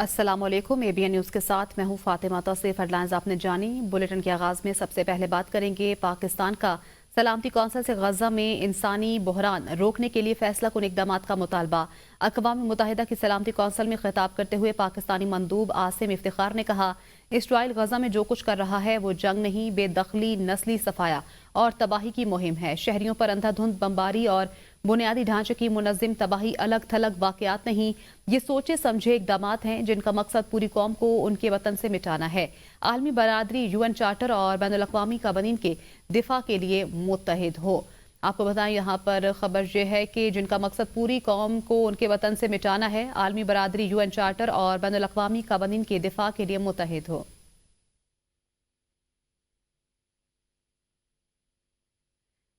अस्सलाम वालेकुम। ABN news के साथ मैं हूँ फातिमा तौसीफ। हेडलाइंस आपने जानी। बुलेटिन के आगाज़ में सबसे पहले बात करेंगे पाकिस्तान का सलामती कौंसिल से गजा में इंसानी बहरान रोकने के लिए फैसला कुन इक़दाम का मुतालबा। अक़वाम मुत्तहिदा की सलामती कौंसिल में खिताब करते हुए पाकिस्तानी मंदूब आसिम इफ्तिखार ने कहा, इसराइल गजा में जो कुछ कर रहा है वो जंग नहीं, बेदखली, नस्ली सफाया और तबाही की मुहिम है। शहरियों पर अंधाधुंध बमबारी और बुनियादी ढांचे की मुनज़्ज़म तबाही अलग थलग वाक़यात नहीं, ये सोचे समझे इक़दामात हैं जिनका मकसद पूरी कौम को उनके वतन से मिटाना है। आलमी बरादरी UN चार्टर और बैनुल-अक़वामी क़वानीन के दिफा के लिए मुत्तहिद हो। आपको बताएं यहाँ पर खबर यह है कि जिनका मकसद पूरी कौम को उनके वतन से मिटाना है, आलमी बरादरी UN चार्टर और बैनुल-अक़वामी क़वानीन के दिफा के लिए मुत्तहिद हो।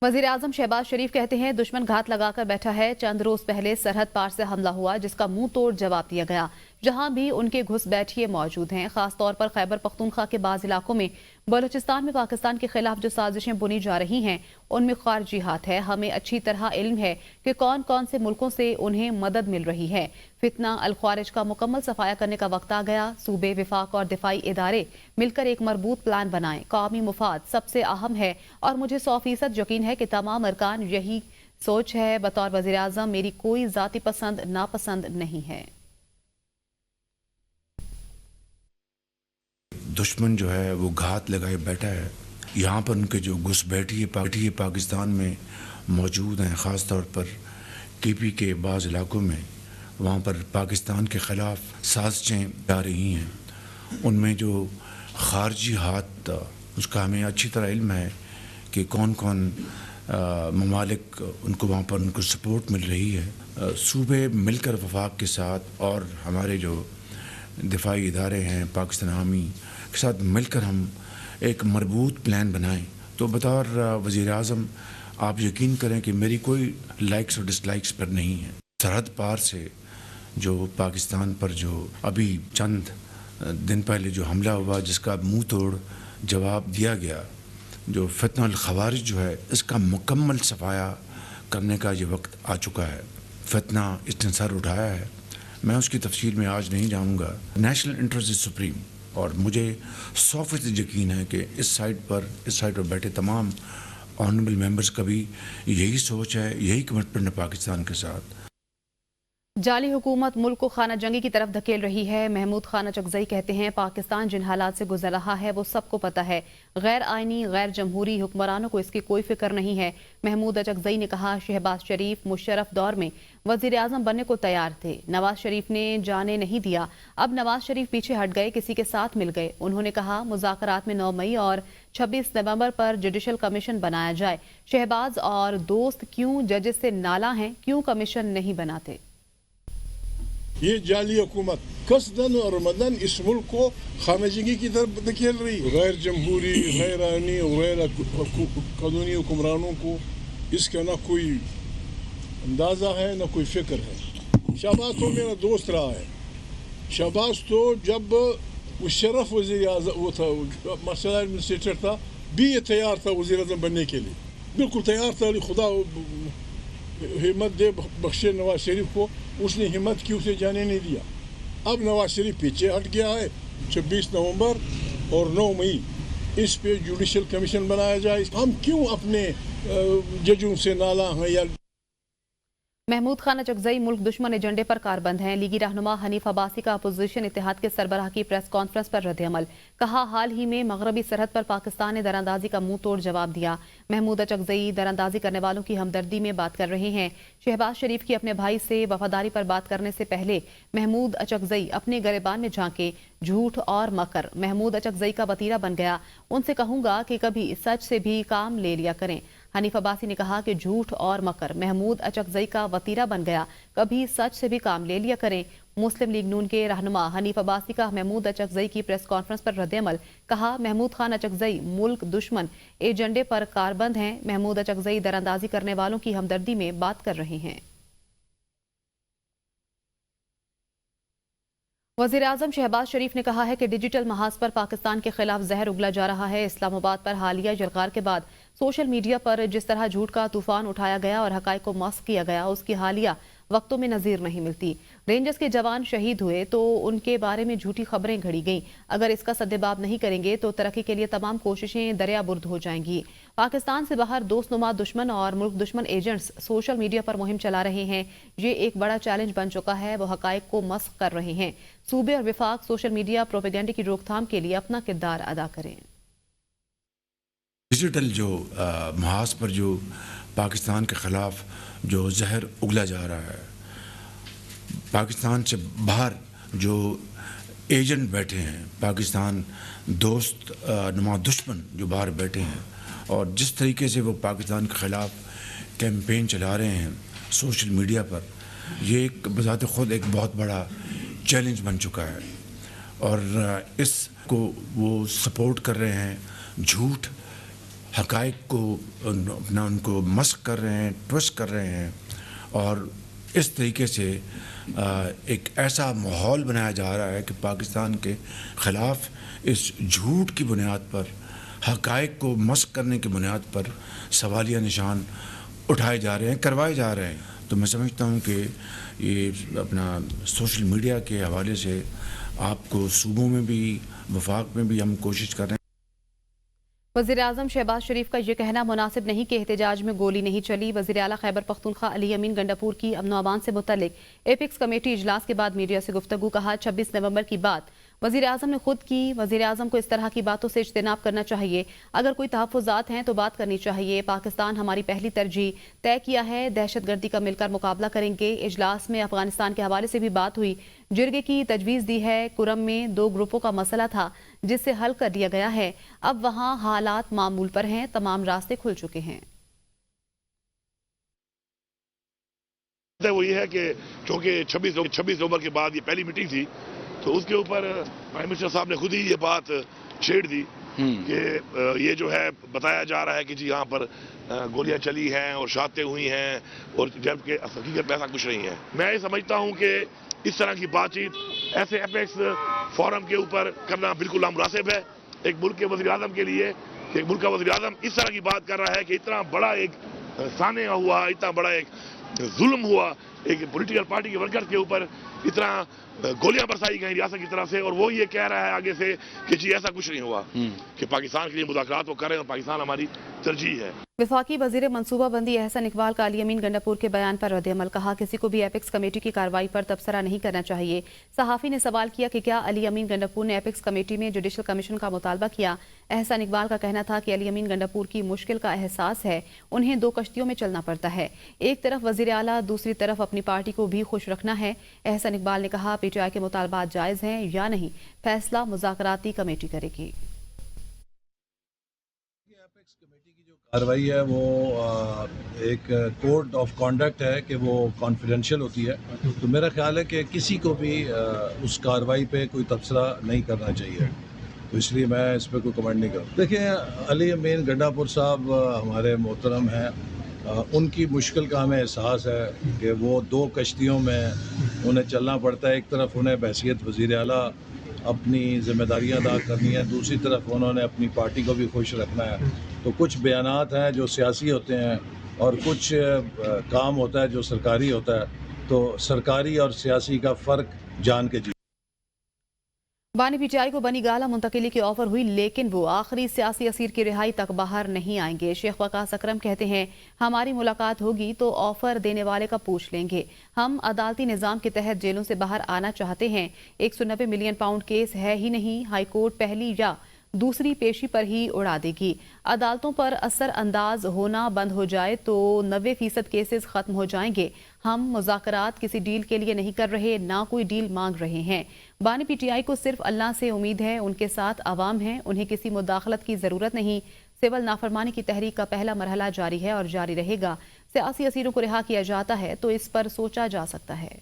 वज़ीर-ए-आज़म शहबाज शरीफ कहते हैं, दुश्मन घात लगाकर बैठा है। चंद रोज पहले सरहद पार से हमला हुआ जिसका मुंह तोड़ जवाब दिया गया। जहां भी उनके घुसपैठिए मौजूद हैं, खासतौर पर खैबर पख्तूनख्वा के बाज़ इलाकों में, बलूचिस्तान में पाकिस्तान के खिलाफ जो साजिशें बुनी जा रही हैं उनमें खारजी हाथ है। हमें अच्छी तरह इल्म है कि कौन कौन से मुल्कों से उन्हें मदद मिल रही है। फितना अल ख्वारिज का मुकम्मल सफाया करने का वक्त आ गया। सूबे, विफाक और दिफाई इदारे मिलकर एक मरबूत प्लान बनाएं। कौमी मुफाद सबसे अहम है और मुझे 100% यकीन है कि तमाम अरकान यही सोच है। बतौर वज़ीर आज़म मेरी कोई जाती पसंद नापसंद नहीं है। दुश्मन जो है वो घात लगाए बैठा है। यहाँ पर उनके जो घुसपैठिए पाकिस्तान में मौजूद हैं, ख़ास तौर पर TP के बाज़ इलाकों में, वहाँ पर पाकिस्तान के ख़िलाफ़ साजिशें जा रही हैं। उनमें जो ख़ारजी हाथ, उसका हमें अच्छी तरह इल्म है कि कौन कौन ममालिक उनको वहाँ पर उनको सपोर्ट मिल रही है। सूबे मिलकर वफाक के साथ और हमारे जो दिफाई इदारे हैं पाकिस्तान आर्मी के साथ मिलकर हम एक मरबूत प्लान बनाएं। तो बतौर वज़ीर आज़म आप यकीन करें कि मेरी कोई लाइक्स और डिसलाइक्स पर नहीं है। सरहद पार से जो पाकिस्तान पर जो अभी चंद दिन पहले जो हमला हुआ जिसका मुंह तोड़ जवाब दिया गया, जो फितना अल ख़वारिज जो है इसका मुकम्मल सफाया करने का ये वक्त आ चुका है। फितना इसने सर उठाया है, मैं उसकी तफसील में आज नहीं जाऊँगा। नेशनल इंटरेस्ट इज सुप्रीम और मुझे 100% यकीन है कि इस साइड पर बैठे तमाम ऑनरेबल मेंबर्स का भी यही सोच है, यही कमिटमेंट है पाकिस्तान के साथ। जाली हुकूमत मुल्क को खाना जंगी की तरफ धकेल रही है। महमूद खान अचकज़ई कहते हैं, पाकिस्तान जिन हालात से गुजर रहा है वो सबको पता है। गैर आइनी, गैर जमहूरी हुक्मरानों को इसकी कोई फिक्र नहीं है। महमूद अचकज़ई ने कहा, शहबाज शरीफ मुशर्रफ दौर में वज़ीर आज़म बनने को तैयार थे, नवाज शरीफ ने जाने नहीं दिया। अब नवाज शरीफ पीछे हट गए, किसी के साथ मिल गए। उन्होंने कहा, मुज़ाकरात में 9 मई और 26 नवंबर पर जुडिशल कमीशन बनाया जाए। शहबाज और दोस्त क्यों जजेस से नाला हैं, क्यों कमीशन नहीं बनाते? ये जाली हुकूमत कसदन और रमदन इस मुल्क को खानाजंगी की तरफ धकेल रही। गैर जमहूरी, गैर आइनी, गैर कानूनी हुक्मरानों को इसका ना कोई अंदाज़ा है ना कोई फिक्र है। शहबाज तो मेरा दोस्त रहा है। शहबाज तो जब मुशर्रफ वज़ीर आज़म वो था, मसला एडमिनिस्ट्रेटर था, भी ये तैयार था वज़ीर आज़म बनने के लिए, बिल्कुल तैयार था। खुदा हिम्मत दे बख्शे नवाज शरीफ को, उसने हिम्मत की, उसे जाने नहीं दिया। अब नवाज शरीफ पीछे हट गया है। 26 नवंबर और 9 मई इस पे जुडिशल कमीशन बनाया जाए। हम क्यों अपने जजों से नाला हैं या? महमूद खान अचकज़ई मुल्क दुश्मन एजेंडे पर कारबंद हैं। लीगी रहनुमा हनीफ अब्बासी का अपोजिशन इत्तेहाद के सरबराह की प्रेस कॉन्फ्रेंस पर रद्द-ए-अमल। कहा, हाल ही में मगरबी सरहद पर पाकिस्तान ने दरअंदाजी का मुंह तोड़ जवाब दिया। महमूद अचकज़ई दरअंदाजी करने वालों की हमदर्दी में बात कर रहे हैं। शहबाज शरीफ की अपने भाई से वफादारी पर बात करने से पहले महमूद अचकज़ई अपने गिरबान में झांके। झूठ और मकर महमूद अचकज़ई का वतीरा बन गया। उनसे कहूंगा कि कभी सच से भी काम ले लिया करें। हनीफ अब्बासी ने कहा कि झूठ और मकर महमूद अचकज़ई का वतीरा बन गया, कभी सच से भी काम ले लिया करें। मुस्लिम लीग नून के रहनुमा हनीफ अब्बासी का महमूद अचकज़ई की प्रेस कॉन्फ्रेंस पर रद्द-ए-अमल। कहा, महमूद खान अचकज़ई मुल्क दुश्मन एजेंडे पर कारबंद हैं। महमूद अचकज़ई दरअंदाजी करने वालों की हमदर्दी में बात कर रहे हैं। वज़ीर-ए-आज़म शहबाज शरीफ ने कहा है कि डिजिटल महाज पर पाकिस्तान के खिलाफ जहर उगला जा रहा है। इस्लामाबाद पर हालिया जलगार के बाद सोशल मीडिया पर जिस तरह झूठ का तूफान उठाया गया और हकायक को मस्ख किया गया, उसकी हालिया वक्तों में नज़ीर नहीं मिलती। रेंजर्स के जवान शहीद हुए तो उनके बारे में झूठी खबरें घड़ी गईं। अगर इसका सद्देबाब नहीं करेंगे तो तरक्की के लिए तमाम कोशिशें दरियाबुर्द हो जाएंगी। पाकिस्तान से बाहर दोस्तनुमा दुश्मन और मुल्क दुश्मन एजेंट्स सोशल मीडिया पर मुहिम चला रहे हैं। ये एक बड़ा चैलेंज बन चुका है। वो हकायक को मस्ख कर रहे हैं। सूबे और विफाक सोशल मीडिया प्रोपेगेंडे की रोकथाम के लिए अपना किरदार अदा करें। डिजिटल जो महाज पर जो पाकिस्तान के ख़िलाफ़ जो जहर उगला जा रहा है, पाकिस्तान से बाहर जो एजेंट बैठे हैं, पाकिस्तान दोस्त नुमा दुश्मन जो बाहर बैठे हैं, और जिस तरीके से वो पाकिस्तान के ख़िलाफ़ कैंपेन चला रहे हैं सोशल मीडिया पर, ये एक बज़ात ख़ुद एक बहुत बड़ा चैलेंज बन चुका है। और इसको वो सपोर्ट कर रहे हैं, झूठ हकायक को अपना उनको मस्क कर रहे हैं, ट्विस्ट कर रहे हैं, और इस तरीके से एक ऐसा माहौल बनाया जा रहा है कि पाकिस्तान के ख़िलाफ़ इस झूठ की बुनियाद पर, हकायक को मस्क करने की बुनियाद पर सवालिया निशान उठाए जा रहे हैं, करवाए जा रहे हैं। तो मैं समझता हूँ कि ये अपना सोशल मीडिया के हवाले से आपको सूबों में भी वफाक में भी हम कोशिश कर रहे हैं। वज़ीर आज़म शहबाज शरीफ का ये कहना मुनासिब नहीं कि एहतजाज में गोली नहीं चली। वज़ीर आला खैबर पख्तूनख्वा अली अमीन गंडापुर की अमन व अमान से मुतल्लिक एपिक्स कमेटी इजलास के बाद मीडिया से गुफ्तगू। कहा 26 नवंबर की बात वज़ीर आज़म ने खुद की। वज़ीर आज़म को इस तरह की बातों से इज्तिनाब करना चाहिए। अगर कोई तहफ़्फ़ुज़ात हैं तो बात करनी चाहिए। पाकिस्तान हमारी पहली तरजीह तय किया है। दहशतगर्दी का मिलकर मुकाबला करेंगे। इजलास में अफगानिस्तान के हवाले से भी बात हुई। जिरगे की तजवीज़ दी है। कुरम में 2 ग्रुपों का मसला था जिससे हल कर दिया गया है। अब वहाँ हालात मामूल पर हैं। तमाम रास्ते खुल चुके हैं। वो ये है कि चूँकि 26 नवंबर के बाद ये पहली मीटिंग थी, तो उसके ऊपर प्राइम मिनिस्टर साहब ने खुद ही ये बात छेड़ दी कि ये जो है बताया जा रहा है कि जी यहाँ पर गोलियां चली हैं और शहादतें हुई हैं, और जबकि हकीकत में ऐसा कुछ नहीं है। मैं ये समझता हूँ कि इस तरह की बातचीत ऐसे एपेक्स फोरम के ऊपर करना बिल्कुल नामुनासिब है। एक मुल्क के वज़ीर आज़म के लिए, एक मुल्क का वज़ीर आज़म इस तरह की बात कर रहा है कि इतना बड़ा एक सानिया हुआ, इतना बड़ा एक जुल्म हुआ एक पॉलिटिकल पार्टी के वर्कर्स के ऊपर, इतना गोलियां बरसाई गई रियासत की तरफ से, और वो ये कह रहा है आगे से कि जी ऐसा कुछ नहीं हुआ, कि पाकिस्तान के लिए मुज़ाकरात वो कर रहे हैं और पाकिस्तान हमारी तरजीह है। वफाकी वज़ीर मनसूबा बंदी एहसन इकबाल का अली अमीन गंडापुर के बयान पर रद्द-ए-अमल। कहा किसी को भी एपिक्स कमेटी की कार्रवाई पर तबसरा नहीं करना चाहिए। सहाफ़ी ने सवाल किया कि क्या अली अमीन गंडापुर ने एपिक्स कमेटी में जुडिशल कमीशन का मुतालबा किया। एहसन इकबाल का कहना था कि अली अमीन गंडापुर की मुश्किल का एहसास है। उन्हें 2 कश्तियों में चलना पड़ता है, एक तरफ वज़ीर आला, दूसरी तरफ अपनी पार्टी को भी खुश रखना है। एहसन इकबाल ने कहा PTI के मुतालबात जायज़ हैं या नहीं, फैसला मुज़ाकराती कमेटी करेगी। कार्रवाई है वो एक कोड ऑफ कॉन्डक्ट है कि वो कॉन्फिडेंशियल होती है, तो मेरा ख्याल है कि किसी को भी उस कार्रवाई पे कोई तबसरा नहीं करना चाहिए, तो इसलिए मैं इस पर कोई कमेंट नहीं करूँ। देखिए, अली अमीन गंडापुर साहब हमारे मोहतरम हैं, उनकी मुश्किल का हमें एहसास है कि वो 2 कश्तियों में उन्हें चलना पड़ता है। एक तरफ उन्हें बहैसियत वज़ीर आला अपनी ज़िम्मेदारियाँ अदा करनी है, दूसरी तरफ उन्होंने अपनी पार्टी को भी खुश रखना है। तो कुछ बयानात हैं जो सियासी होते हैं और कुछ काम होता है जो सरकारी होता है, तो सरकारी और सियासी का फ़र्क जान के बानी PTI को बनी गाला मुंतकिली की ऑफर हुई, लेकिन वो आखिरी सियासी असीर की रिहाई तक बाहर नहीं आएंगे। शेख वकास अकरम कहते हैं हमारी मुलाकात होगी तो ऑफर देने वाले का पूछ लेंगे। हम अदालती निज़ाम के तहत जेलों से बाहर आना चाहते हैं। 190 मिलियन पाउंड केस है ही नहीं, हाई कोर्ट पहली या दूसरी पेशी पर ही उड़ा देगी। अदालतों पर असर अंदाज होना बंद हो जाए तो 90% केसेस खत्म हो जाएंगे। हम मुज़ाकरात किसी डील के लिए नहीं कर रहे, ना कोई डील मांग रहे हैं। बानी PTI को सिर्फ अल्लाह से उम्मीद है, उनके साथ आवाम है, उन्हें किसी मुदाखलत की ज़रूरत नहीं। सिविल नाफरमानी की तहरीक का पहला मरहला जारी है और जारी रहेगा। सियासी असीरों को रिहा किया जाता है तो इस पर सोचा जा सकता है।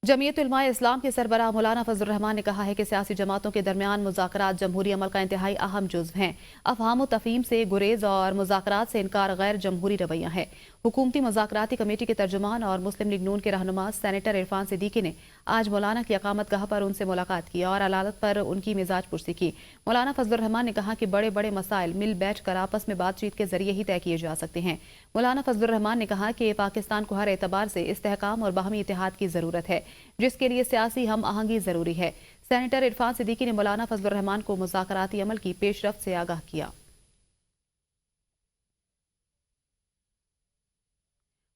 जमीयत उलमाए इस्लाम के सरबराह मौलाना फजल रहमान ने कहा है कि सियासी जमातों के दरमियान मुज़ाकरात जमहूरी अमल का इंतहाई अहम जुज़्व हैं। अफ़हाम व तफ़हीम से गुरेज और मुज़ाकरात से इनकार गैर जमहूरी रवैया है। हुकूमती मुज़ाकराती कमेटी के तर्जुमान और मुस्लिम लीग नून के रहनुमा सेनेटर इरफान सिद्दीकी ने आज मौलाना की अकामतगाह पर उनसे मुलाकात की और अदालत पर उनकी मिजाज पुरसी की। मौलाना फजलुर रहमान ने कहा कि बड़े बड़े मसाइल मिल बैठ कर आपस में बातचीत के जरिए ही तय किए जा सकते हैं। मौलाना फजलुर रहमान ने कहा कि पाकिस्तान को हर एतबार से इस्तेहकाम और बाहमी इत्तेहाद की ज़रूरत है, जिसके लिए सियासी हम आहंगी ज़रूरी है। सेनेटर इरफान सिद्दीकी ने मौलाना फजलुर रहमान को मुज़ाकराती अमल की पेशरफ्त से आगाह किया।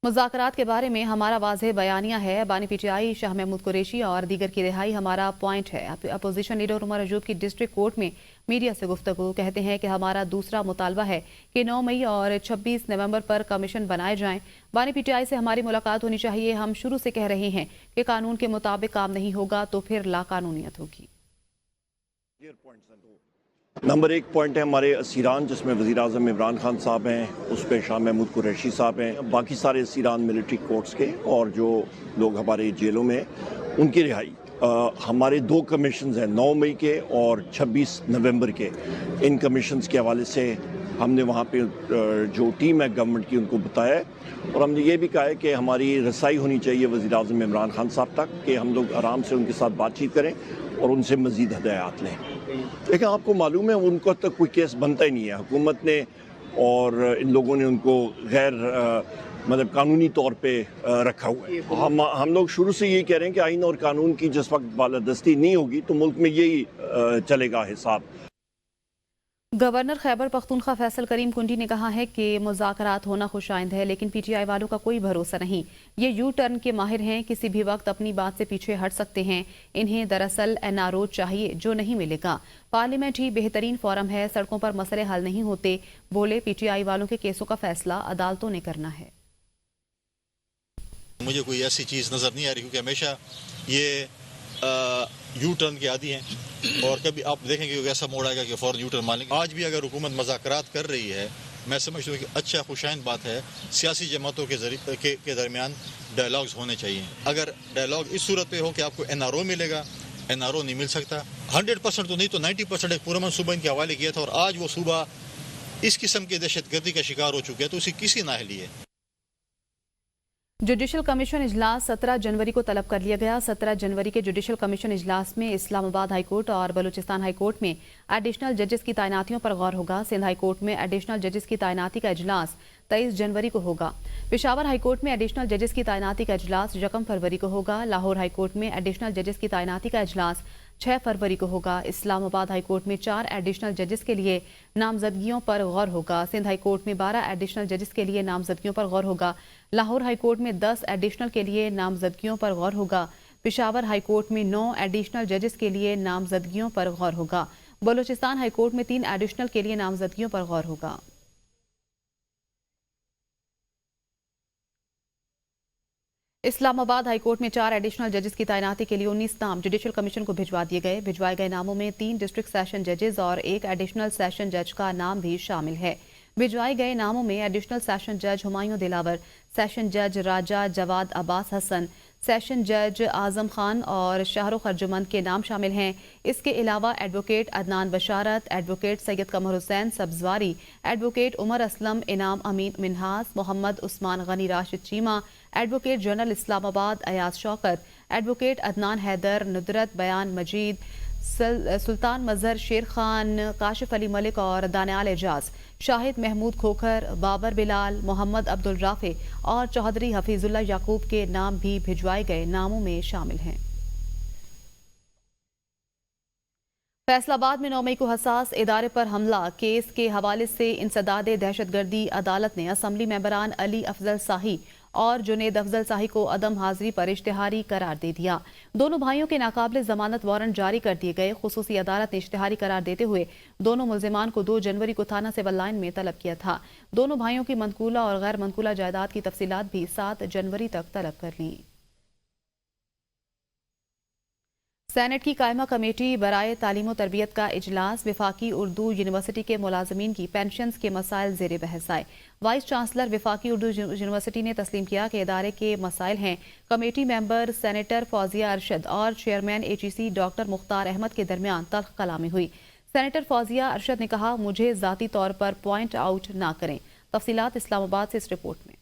मुज़ाकरात के बारे में हमारा वाज़ेह बयानिया है। बानी पीटीआई शाह महमूद कुरैशी और दीगर की रिहाई हमारा पॉइंट है। अपोजिशन लीडर उमर अयूब की डिस्ट्रिक्ट कोर्ट में मीडिया से गुफ्तगू कहते हैं कि हमारा दूसरा मुतालबा है कि 9 मई और 26 नवंबर पर कमीशन बनाए जाएं। बानी पीटीआई से हमारी मुलाकात होनी चाहिए। हम शुरू से कह रहे हैं कि कानून के मुताबिक काम नहीं होगा तो फिर लाकानूनियत होगी। नंबर 1 पॉइंट है हमारे असीरान, जिसमें वज़ीर-ए-आज़म इमरान खान साहब हैं, उस पर शाह महमूद कुरैशी साहब हैं, बाकी सारे असीरान मिलिट्री कोर्ट्स के और जो लोग हमारे जेलों में हैं उनकी रिहाई। हमारे 2 कमीशंस हैं 9 मई के और 26 नवंबर के। इन कमीशंस के हवाले से हमने वहाँ पे जो टीम है गवर्नमेंट की उनको बताया है और हमने ये भी कहा है कि हमारी रसाई होनी चाहिए वज़ीर-ए-आज़म इमरान खान साहब तक कि हम लोग आराम से उनके साथ बातचीत करें और उनसे मज़ीद हदायत लें। लेकिन आपको मालूम है उनको तक कोई केस बनता ही नहीं है। हुकूमत ने और इन लोगों ने उनको गैर मतलब कानूनी तौर पे रखा हुआ है। हम लोग शुरू से यही कह रहे हैं कि आइन और कानून की जिस वक्त बालादस्ती नहीं होगी तो मुल्क में यही चलेगा हिसाब। गवर्नर खैबर पख्तूनख्वा फैसल करीम कुंडी ने कहा है कि मुज़ाकरात होना खुशाइंद है, लेकिन पीटीआई वालों का कोई भरोसा नहीं। ये यू टर्न के माहिर हैं, किसी भी वक्त अपनी बात से पीछे हट सकते हैं। इन्हें दरअसल एनआरओ चाहिए जो नहीं मिलेगा। पार्लियामेंट ही बेहतरीन फोरम है, सड़कों पर मसले हल नहीं होते। बोले पीटीआई वालों के केसों का फैसला अदालतों ने करना है। मुझे कोई ऐसी चीज़ नज़र नहीं आ रही, क्योंकि हमेशा ये यू टर्न के आदी हैं और कभी आप देखेंगे कि ऐसा मोड़ आएगा कि फ़ौरन यू टर्न मान लेंगे। आज भी अगर हुकूमत मुज़ाकरात कर रही है, मैं समझता हूँ कि अच्छा खुशाइंद बात है। सियासी जमातों के दरमियान डायलॉग्स होने चाहिए। अगर डायलॉग इस सूरत पे हो कि आपको एनआरओ मिलेगा, एनआरओ नहीं मिल सकता। 100% तो नहीं तो 90% एक पूरा सूबा इनके हवाले किया था और आज वो सूबा इस किस्म की दहशतगर्दी का शिकार हो चुका है, तो उसे किसी नाअहली है। जुडिशल कमीशन इजलास 17 जनवरी को तलब कर लिया गया। 17 जनवरी के जुडिशल कमीशन इजलास में इस्लामाबाद हाईकोर्ट और बलूचिस्तान हाईकोर्ट में एडिशनल जजेस की तैनातियों पर गौर होगा। सिंध हाईकोर्ट में एडिशनल जजेस की तैनाती का इजलास 23 जनवरी को होगा। पेशावर हाईकोर्ट में एडिशनल जजेस की तैनाती का इजलास 1 फरवरी को होगा। लाहौर हाईकोर्ट में एडिशनल जजेस की तैनाती का इजलास 6 फरवरी को होगा। इस्लामाबाद हाईकोर्ट में 4 एडिशनल जजेस के लिए नामजदगियों पर गौर होगा। सिंध हाईकोर्ट में 12 एडिशनल जजेस के लिए नामजदगियों पर गौर होगा। लाहौर हाईकोर्ट में 10 एडिशनल के लिए नामजदगियों पर गौर होगा। पेशावर हाईकोर्ट में 9 एडिशनल जजेस के लिए नामजदगियों पर गौर होगा। बलूचिस्तान हाईकोर्ट में 3 एडिशनल के लिए नामजदगियों पर गौर होगा। इस्लामाबाद हाईकोर्ट में 4 एडिशनल जजेस की तैनाती के लिए 19 नाम जुडिशल कमीशन को भिजवा दिए गए। भिजवाए गए नामों में 3 डिस्ट्रिक्ट सेशन जजेस और 1 एडिशनल सेशन जज का नाम भी शामिल है। भिजवाए गए नामों में एडिशनल सेशन जज हुमायूं दिलावर, सेशन जज राजा जवाद अब्बास हसन, सेशन जज आजम खान और शाहरुख अर्जुमंद के नाम शामिल हैं। इसके अलावा advocate Adnan Basharat, advocate Syed Qamar Hussain Sabzwari, advocate Umar Aslam, Inam Amin Minhas, Mohammad Usman Ghani Rashid Cheema, advocate general Islamabad Ayaz Shaukat, advocate Adnan Haider, Nudrat Bayan Majeed, सुल्तान मजहर शेर खान, काशिफ अली मलिक और दानियाल एजाज, शाहिद महमूद खोखर, बाबर बिलाल, मोहम्मद अब्दुल राफे और चौधरी हफीजुल्लाह याकूब के नाम भी भिजवाए गए नामों में शामिल हैं। फैसलाबाद में 9 मई को हसास इदारे पर हमला केस के हवाले से इंसदाद दहशतगर्दी अदालत ने असम्बली मेंबरान अली अफजल शाही और जुनेद अफजल शाही को अदम हाजिरी पर इश्तिहारी करार दे दिया। दोनों भाइयों के नाकाबिले जमानत वारंट जारी कर दिए गए। खुसूसी अदालत ने इश्तिहारी करार देते हुए दोनों मुल्जिमान को 2 जनवरी को थाना सिविल लाइन में तलब किया था। दोनों भाइयों की मनकूला और गैर मनकूला जायदाद की तफसीलात भी 7 जनवरी तक तलब कर ली। सेनेट की कायमा कमेटी बराए तालीम व तरबियत का इजलास, विफाकी उर्दू यूनिवर्सिटी के मुलाजमीन की पेंशन्स के मसाइल ज़ेरे बहस आए। वाइस चांसलर विफाकी उर्दू यूनिवर्सिटी ने तस्लीम किया कि इदारे के मसाइल हैं। Committee member senator Fauzia Arshad और chairman HEC doctor Mukhtar Ahmed के दरमियान तल्ख कलामी हुई। सेनेटर फौजिया अरशद ने कहा, मुझे ज़ाती तौर पर पॉइंट आउट ना करें। तफसीलात इस्लामाबाद से इस रिपोर्ट में।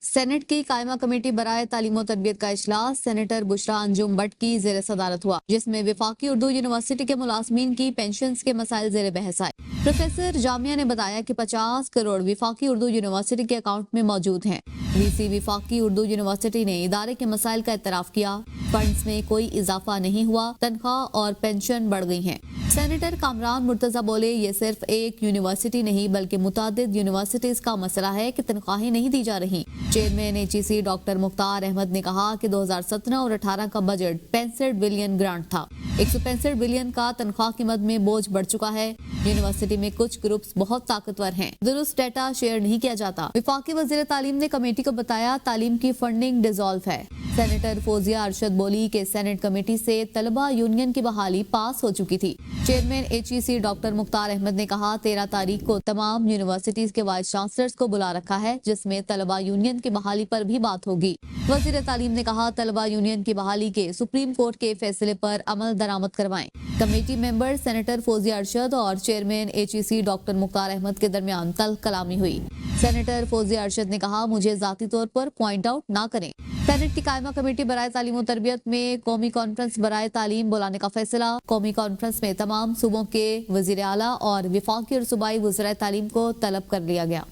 سینٹ کی قائمہ کمیٹی برائے تعلیم و تربیت کا اجلاس سینیٹر بشرا انجم بٹ کی زیر صدارت ہوا، جس میں وفاقی اردو یونیورسٹی کے ملازمین کی پینشنز کے مسائل زیر بحث آئے۔ پروفیسر جامعہ نے بتایا کہ 50 کروڑ وفاقی اردو یونیورسٹی کے اکاؤنٹ میں موجود ہیں۔ وی سی وفاقی اردو یونیورسٹی نے ادارے کے مسائل کا اعتراف کیا، فنڈز میں کوئی اضافہ نہیں ہوا، تنخواہ اور پینشن بڑھ گئی ہیں۔ سینیٹر کامران مرتضی بولے، یہ صرف ایک یونیورسٹی نہیں بلکہ متعدد یونیورسٹیز کا مسئلہ ہے کہ تنخواہیں نہیں دی جا رہی۔ چیئرمین HEC ڈاکٹر مختار احمد نے کہا کہ 2017 اور 18 کا بجٹ 65 بلین گرانٹ تھا، 165 بلین کا تنخواہ کی مد میں بوجھ بڑھ چکا ہے۔ یونیورسٹی میں کچھ گروپس بہت طاقتور ہیں، درست ڈیٹا شیئر نہیں کیا جاتا۔ وفاقی وزیر تعلیم نے کمیٹی کو بتایا تعلیم کی فنڈنگ ڈیزالو ہے۔ سینیٹر فوزیہ ارشد بولی کہ سینٹ کمیٹی سے طلبہ یونین کی بحالی پاس ہو چکی تھی۔ چیئرمین HEC ڈاکٹر مختار احمد نے کہا 13 تاریخ کو تمام یونیورسٹیز کے وائس چانسلرز کو بلا رکھا ہے، جس میں طلبہ یونین کی بحالی پر بھی بات ہوگی۔ وزیر تعلیم نے کہا طلبہ یونین کی بحالی کے سپریم کورٹ کے فیصلے پر عمل درآمد کروائیں۔ کمیٹی ممبر سینیٹر فوزیہ ارشد اور چیئرمین HEC ڈاکٹر مختار احمد کے درمیان تلخ کلامی ہوئی۔ سینیٹر فوزیہ ارشد نے کہا مجھے ذاتی طور پر پوائنٹ آؤٹ نہ کریں۔ سینٹ کی قائمہ کمیٹی برائے تعلیم و تربیت میں قومی کانفرنس برائے تعلیم بلانے کا فیصلہ۔ قومی کانفرنس میں تمام صوبوں کے وزیر اعلیٰ اور وفاقی اور صوبائی وزرائے تعلیم کو طلب کر لیا گیا۔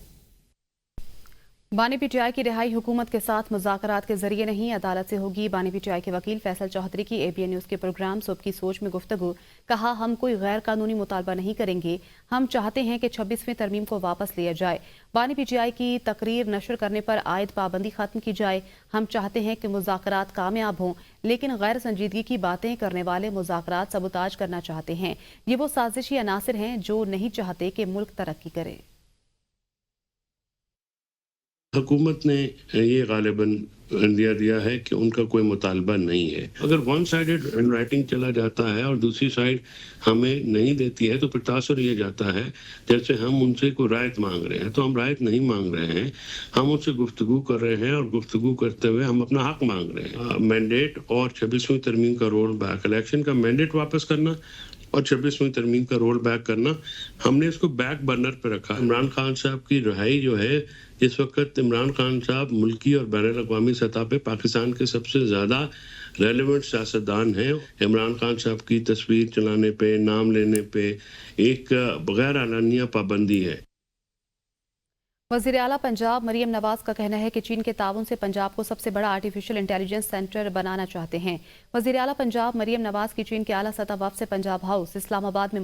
بانی پی ٹی آئی کی رہائی حکومت کے ساتھ مذاکرات کے ذریعے نہیں، عدالت سے ہوگی۔ بانی پی ٹی آئی کے وکیل فیصل چوہدری کی ABN نیوز کے پروگرام صبح کی سوچ میں گفتگو۔ کہا ہم کوئی غیر قانونی مطالبہ نہیں کریں گے، ہم چاہتے ہیں کہ 26ویں ترمیم کو واپس لیا جائے، بانی پی ٹی آئی کی تقریر نشر کرنے پر عائد پابندی ختم کی جائے۔ ہم چاہتے ہیں کہ مذاکرات کامیاب ہوں، لیکن غیر سنجیدگی کی باتیں کرنے والے مذاکرات سبوتاج کرنا چاہتے ہیں۔ یہ وہ سازشی عناصر ہیں جو نہیں چاہتے کہ ملک ترقی کرے۔ حکومت نے یہ غالباً اندیا دیا ہے کہ ان کا کوئی مطالبہ نہیں ہے۔ اگر ون سائیڈڈ رائٹنگ چلا جاتا ہے اور دوسری سائیڈ ہمیں نہیں دیتی ہے تو پھر تاثر یہ جاتا ہے جیسے ہم ان سے کوئی رعایت مانگ رہے ہیں، تو ہم رعایت نہیں مانگ رہے ہیں، ہم ان سے گفتگو کر رہے ہیں اور گفتگو کرتے ہوئے ہم اپنا حق مانگ رہے ہیں۔ مینڈیٹ اور 26ویں ترمیم کا رول بیک، الیکشن کا مینڈیٹ واپس کرنا اور 26ویں ترمیم کا رول بیک کرنا، ہم نے اس کو بیک برنر پہ رکھا۔ عمران خان صاحب کی رہائی جو ہے، اس وقت عمران خان صاحب ملکی اور بین الاقوامی سطح پہ پاکستان کے سب سے زیادہ ریلیونٹ سیاستدان ہیں۔ عمران خان صاحب کی تصویر چلانے پہ، نام لینے پہ ایک غیر اعلانیہ پابندی ہے۔ وزیر اعلیٰ پنجاب مریم نواز کا کہنا ہے کہ چین کے تعاون سے پنجاب کو سب سے بڑا آرٹیفیشل انٹیلیجنس سینٹر بنانا چاہتے ہیں۔ وزیر اعلیٰ پنجاب مریم نواز کی چین کے اعلیٰ سطح وفد سے پنجاب ہاؤس اسلام آباد میں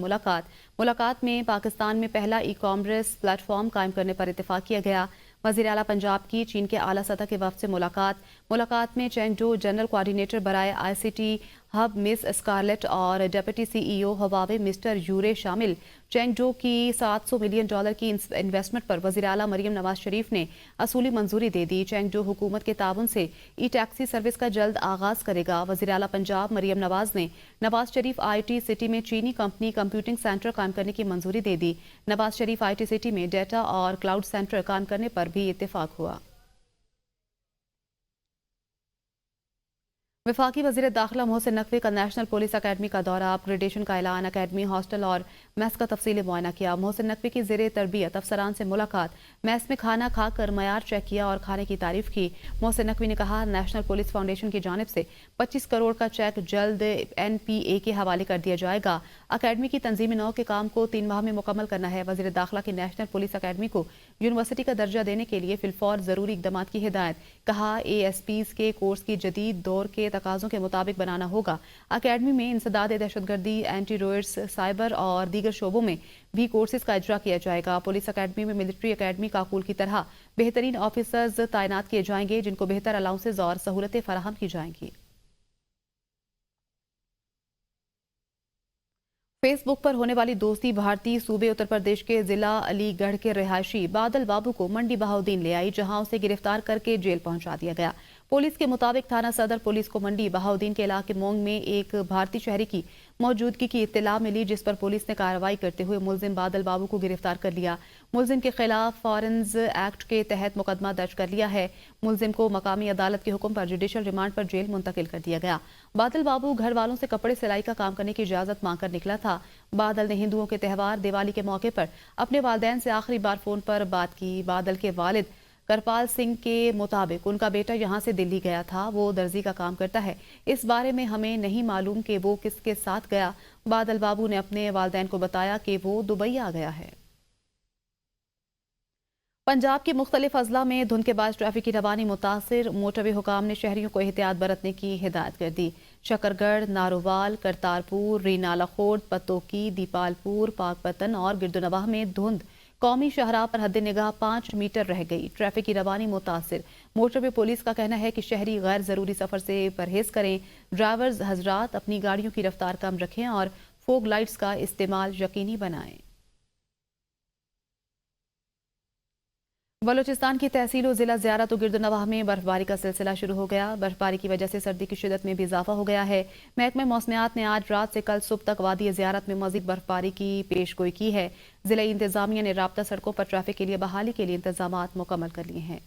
ملاقات میں پاکستان میں پہلا ای کامرس پلیٹ فارم قائم کرنے پر اتفاق کیا گیا۔ وزیر اعلیٰ پنجاب کی چین کے اعلیٰ سطح کے وفد سے ملاقات میں چینگڈو جنرل کوآرڈینیٹر برائے ICT ہب مس اسکارلیٹ اور ڈیپٹی CEO ہواوے مسٹر یورے شامل۔ چینگڈو کی $700 ملین کی انویسٹمنٹ پر وزیر اعلیٰ مریم نواز شریف نے اصولی منظوری دے دی۔ چینگڈو حکومت کے تعاون سے ای ٹیکسی سروس کا جلد آغاز کرے گا۔ وزیر اعلیٰ پنجاب مریم نواز نے نواز شریف IT سٹی میں چینی کمپنی کمپیوٹنگ سینٹر قائم کرنے کی منظوری دے دی۔ نواز شریف IT سٹی میں ڈیٹا اور کلاؤڈ سینٹر قائم کرنے پر بھی اتفاق ہوا۔ وفاقی وزیر داخلہ محسن نقوی کا نیشنل پولیس اکیڈمی کا دورہ، اپ گریڈیشن کا اعلان، اکیڈمی، ہاسٹل اور میس کا تفصیلی معائنہ کیا۔ محسن نقوی کی زیر تربیت افسران سے ملاقات، میس میں کھانا کھا کر معیار چیک کیا اور کھانے کی تعریف کی۔ محسن نقوی نے کہا نیشنل پولیس فاؤنڈیشن کی جانب سے 25 کروڑ کا چیک جلد NPA کے حوالے کر دیا جائے گا۔ اکیڈمی کی تنظیمی نو کے کام کو 3 ماہ میں مکمل کرنا ہے۔ وزیر داخلہ کی نیشنل پولیس اکیڈمی کو یونیورسٹی کا درجہ دینے کے لیے فی الفور ضروری اقدامات کی ہدایت۔ کہا ASPs کے کورس کی جدید دور کے تقاضوں کے مطابق بنانا ہوگا۔ اکیڈمی میں انسداد دہشت گردی، اینٹی ٹیررسٹ، سائبر اور دیگر شعبوں میں بھی کورسز کا اجرا کیا جائے گا۔ پولیس اکیڈمی میں ملٹری اکیڈمی کاکول کی طرح بہترین آفیسرز تعینات کیے جائیں گے جن کو بہتر الاؤنسز اور سہولتیں فراہم کی جائیں گی۔ فیس بک پر ہونے والی دوستی بھارتی صوبے اتر پردیش کے ضلع علی گڑھ کے رہائشی بادل بابو کو منڈی بہاؤدین لے آئی، جہاں اسے گرفتار کر کے جیل پہنچا دیا گیا۔ پولیس کے مطابق تھانہ صدر پولیس کو منڈی بہاؤدین کے علاقے مونگ میں ایک بھارتی شہری کی موجودگی کی اطلاع ملی، جس پر پولیس نے کارروائی کرتے ہوئے ملزم بادل بابو کو گرفتار کر لیا۔ ملزم کے خلاف فارنز ایکٹ کے تحت مقدمہ درج کر لیا ہے۔ ملزم کو مقامی عدالت کے حکم پر جوڈیشل ریمانڈ پر جیل منتقل کر دیا گیا۔ بادل بابو گھر والوں سے کپڑے سلائی کا کام کرنے کی اجازت مانگ کر نکلا تھا۔ بادل نے ہندوؤں کے تہوار دیوالی کے موقع پر اپنے والدین سے آخری بار فون پر بات کی۔ بادل کے والد کرپال سنگھ کے مطابق ان کا بیٹا یہاں سے دلی گیا تھا، وہ درزی کا کام کرتا ہے، اس بارے میں ہمیں نہیں معلوم کہ وہ کس کے ساتھ گیا۔ بادل بابو نے اپنے والدین کو بتایا کہ وہ دبئی آ گیا ہے۔ پنجاب کے مختلف اضلاع میں دھند کے باعث ٹریفک کی روانی متاثر، موٹر وے حکام نے شہریوں کو احتیاط برتنے کی ہدایت کر دی۔ شکرگڑھ، نارووال، کرتارپور، رینالہ خورد، پتوکی، دیپالپور، پاک پتن اور گردنواہ میں دھند قومی شاہراہ پر حد نگاہ 5 میٹر رہ گئی۔ ٹریفک کی روانی متاثر، موٹر وے پولیس کا کہنا ہے کہ شہری غیر ضروری سفر سے پرہیز کریں، ڈرائیورز حضرات اپنی گاڑیوں کی رفتار کم رکھیں اور فوگ لائٹس کا استعمال یقینی بنائیں۔ بلوچستان کی تحصیل و ضلع زیارت و گردنواہ میں برف باری کا سلسلہ شروع ہو گیا۔ برف باری کی وجہ سے سردی کی شدت میں بھی اضافہ ہو گیا ہے۔ محکمہ موسمیات نے آج رات سے کل صبح تک وادی زیارت میں مزید برف باری کی پیش گوئی کی ہے۔ ضلعی انتظامیہ نے رابطہ سڑکوں پر ٹریفک کے لیے بحالی کے لیے انتظامات مکمل کر لیے ہیں۔